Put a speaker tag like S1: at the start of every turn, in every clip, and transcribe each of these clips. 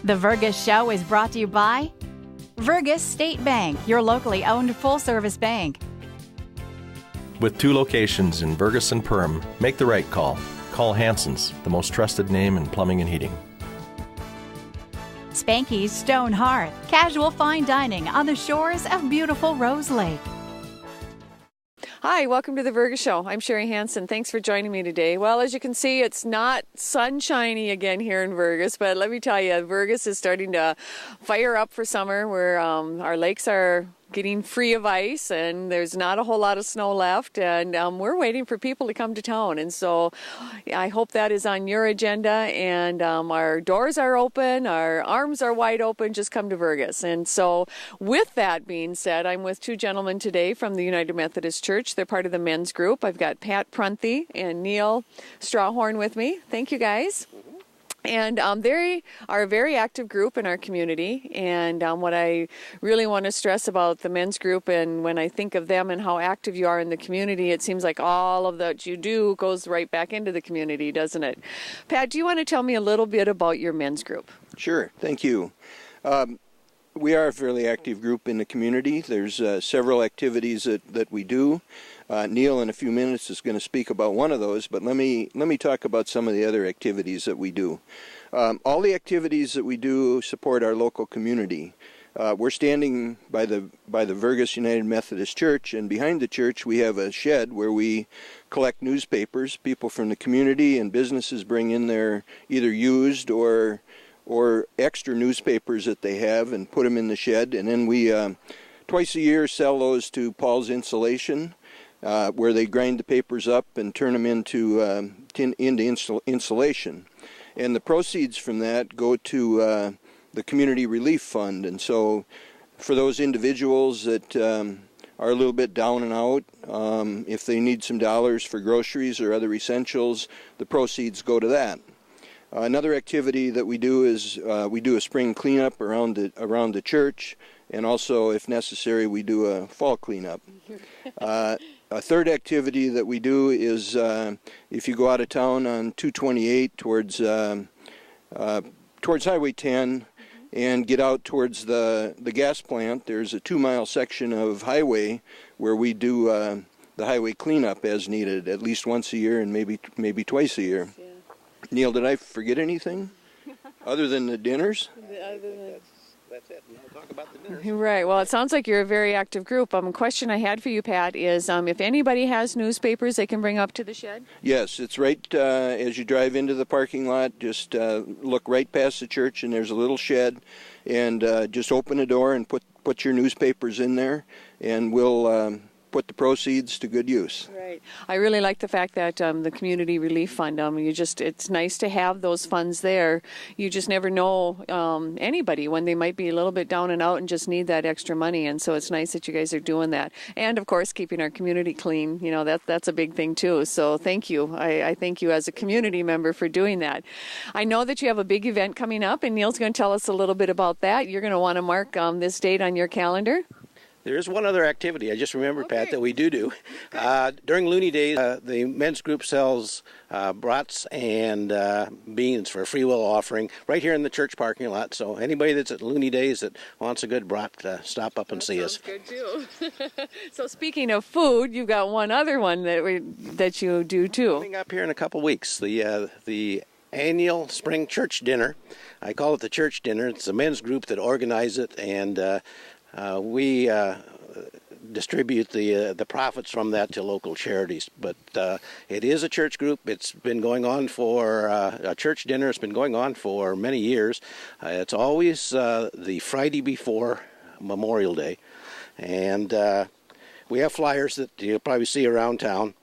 S1: The Vergas Show is brought to you by Vergas State Bank, your locally owned full-service bank.
S2: With 2 locations in Vergas and Perham, make the right call. Call Hanson's, the most trusted name in plumbing and heating.
S1: Spanky's Stone Hearth, casual fine dining on the shores of beautiful Rose Lake.
S3: Hi, welcome to the Vergas Show. I'm Sherry Hansen. Thanks for joining me today. Well, as you can see, it's not sunshiny again here in Vergas, but let me tell you, Vergas is starting to fire up for summer, where our lakes are getting free of ice and there's not a whole lot of snow left, and we're waiting for people to come to town. And so I hope that is on your agenda, and our doors are open, our arms are wide open. Just come to Vergas. And so with that being said, I'm with 2 gentlemen today from the United Methodist Church. They're part of the men's group. I've got Pat Prunty and Neil Strawhorn with me. Thank you, guys. And they are a very active group in our community, and what I really want to stress about the men's group, and when I think of them and how active you are in the community, it seems like all of that you do goes right back into the community, doesn't it? Pat, do you want to tell me a little bit about your men's group?
S4: Sure, thank you. We are a fairly active group in the community. There's several activities that we do. Neil in a few minutes is going to speak about one of those, but let me talk about some of the other activities that we do. All the activities that we do support our local community. We're standing by the Vergas United Methodist Church, and behind the church we have a shed where we collect newspapers. People from the community and businesses bring in their either used or extra newspapers that they have and put them in the shed, and then we twice a year sell those to Paul's Insulation, where they grind the papers up and turn them into insulation. And the proceeds from that go to the Community Relief Fund. And so for those individuals that are a little bit down and out, if they need some dollars for groceries or other essentials, the proceeds go to that. Another activity that we do is we do a spring cleanup around the church, and also, if necessary, we do a fall cleanup. A third activity that we do is if you go out of town on 228 towards Highway 10 and get out towards the gas plant, there's a 2-mile section of highway where we do the highway cleanup as needed, at least once a year and maybe twice a year. Yeah. Neil, did I forget anything other than the dinners?
S5: That's it. We'll talk about the dinners.
S3: Right. Well, it sounds like you're a very active group. A question I had for you, Pat, is if anybody has newspapers they can bring up to the shed?
S4: Yes, it's right as you drive into the parking lot. Just look right past the church, and there's a little shed, and just open the door and put your newspapers in there, and we'll put the proceeds to good use.
S3: Right. I really like the fact that the Community Relief Fund, it's nice to have those funds there. You just never know anybody when they might be a little bit down and out and just need that extra money, and so it's nice that you guys are doing that. And of course, keeping our community clean, that's a big thing too. So thank you. I thank you as a community member for doing that. I know that you have a big event coming up, and Neil's going to tell us a little bit about that. You're going to want to mark this date on your calendar.
S5: There's one other activity I just remembered, okay, Pat, that we do. During Looney Days, the men's group sells brats and beans for a free will offering right here in the church parking lot. So anybody that's at Looney Days that wants a good brat, stop up and see us.
S3: Good too. So speaking of food, you've got one other one that you do too.
S5: Coming up here in a couple weeks, the annual spring church dinner. I call it the church dinner. It's the men's group that organize it, and we distribute the profits from that to local charities. But it is a church group. It's been going on for a church dinner. It's been going on for many years. It's always the Friday before Memorial Day, and we have flyers that you'll probably see around town.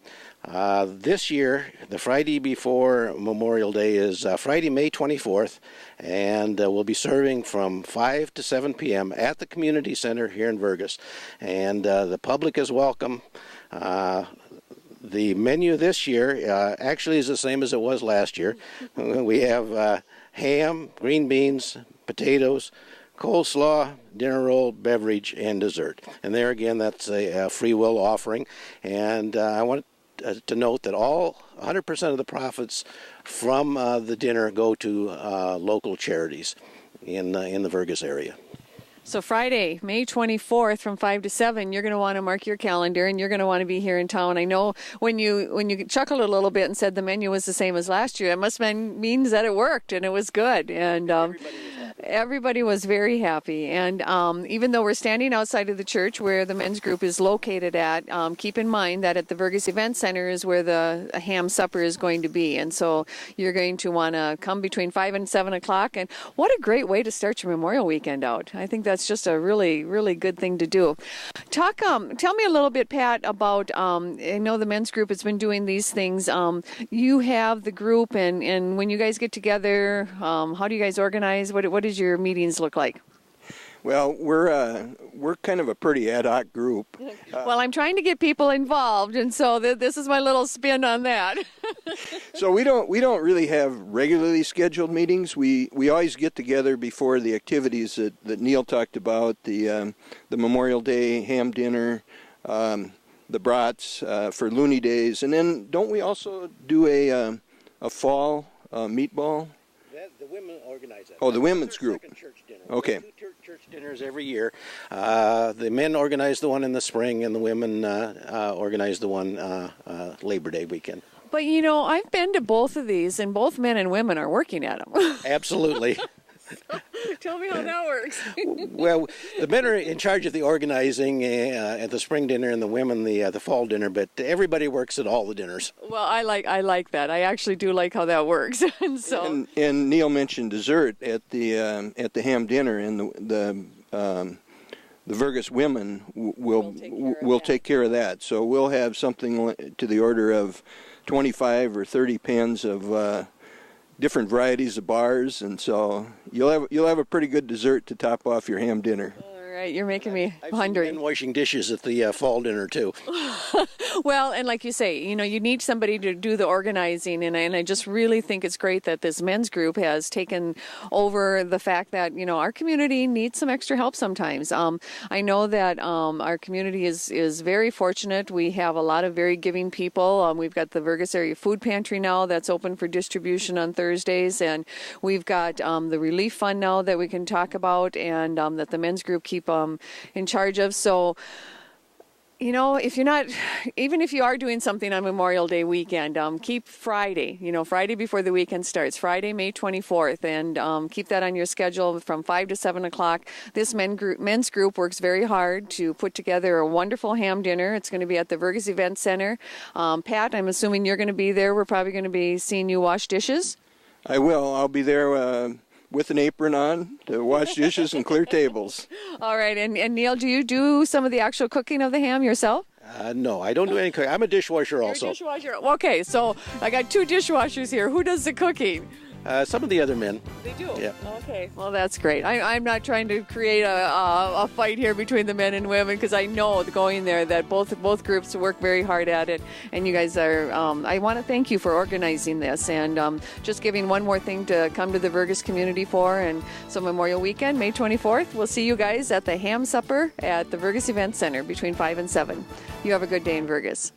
S5: This year, the Friday before Memorial Day is Friday, May 24th, and we'll be serving from 5 to 7 p.m. at the Community Center here in Vergas. And the public is welcome. The menu this year actually is the same as it was last year. We have ham, green beans, potatoes, coleslaw, dinner roll, beverage, and dessert. And there again, that's a free will offering. And I want to note that 100% of the profits from the dinner go to local charities. in the Vergas area.
S3: So Friday, May 24th from 5 to 7, you're going to want to mark your calendar and you're going to want to be here in town. I know when you chuckled a little bit and said the menu was the same as last year, it must means that it worked and it was good. And everybody was very happy. And even though we're standing outside of the church where the men's group is located at, keep in mind that at the Vergas Event Center is where the ham supper is going to be. And so you're going to want to come between 5 and 7 o'clock. And what a great way to start your Memorial Weekend out. I think that's just a really, really good thing to do. Tell me a little bit, Pat, about, I know the men's group has been doing these things. You have the group, and when you guys get together, how do you guys organize? What does your meetings look like?
S4: Well, we're kind of a pretty ad hoc group.
S3: Well, I'm trying to get people involved, and so this is my little spin on that.
S4: So we don't really have regularly scheduled meetings. We always get together before the activities that Neil talked about, the Memorial Day ham dinner, the brats for Looney Days, and then don't we also do a fall meatball?
S5: The women organize that.
S4: Oh, the women's group.
S5: Church dinner.
S4: Okay.
S5: We do church dinners every year. The men organize the one in the spring, and the women organize the one Labor Day weekend.
S3: But you know, I've been to both of these, and both men and women are working at them.
S5: Absolutely.
S3: Tell me how that works.
S5: Well, the men are in charge of the organizing at the spring dinner, and the women the fall dinner. But everybody works at all the dinners.
S3: Well, I like that. I actually do like how that works. And so,
S4: and Neil mentioned dessert at the ham dinner, and the Vergas women will take care of that. So we'll have something to the order of 25 or 30 pans of different varieties of bars, and so you'll have a pretty good dessert to top off your ham dinner.
S3: All right, you're making me
S5: I've
S3: hungry.
S5: seen men washing dishes at the fall dinner too.
S3: Well, and like you say, you know, you need somebody to do the organizing, and I just really think it's great that this men's group has taken over the fact that, you know, our community needs some extra help sometimes. I know that our community is very fortunate. We have a lot of very giving people. We've got the Vergas Area Food Pantry now that's open for distribution on Thursdays, and we've got the Relief Fund now that we can talk about, and that the men's group keep in charge of. So, you know, even if you are doing something on Memorial Day weekend, keep Friday, Friday before the weekend starts, Friday, May 24th, and keep that on your schedule from 5 to 7 o'clock. This men's group works very hard to put together a wonderful ham dinner. It's going to be at the Vergas Event Center. Pat, I'm assuming you're going to be there. We're probably going to be seeing you wash dishes.
S4: I will. I'll be there with an apron on to wash dishes and clear tables.
S3: All right. And Neil, do you do some of the actual cooking of the ham yourself?
S5: No, I don't do any cooking. I'm a dishwasher also.
S3: You're a dishwasher. Okay, so I got two dishwashers here. Who does the cooking?
S5: Some of the other men.
S3: They do?
S5: Yeah.
S3: Okay. Well, that's great. I'm not trying to create a fight here between the men and women, because I know going there that both groups work very hard at it. And you guys are, I want to thank you for organizing this and just giving one more thing to come to the Vergas community for. And so Memorial Weekend, May 24th, we'll see you guys at the ham supper at the Vergas Event Center between 5 and 7. You have a good day in Vergas.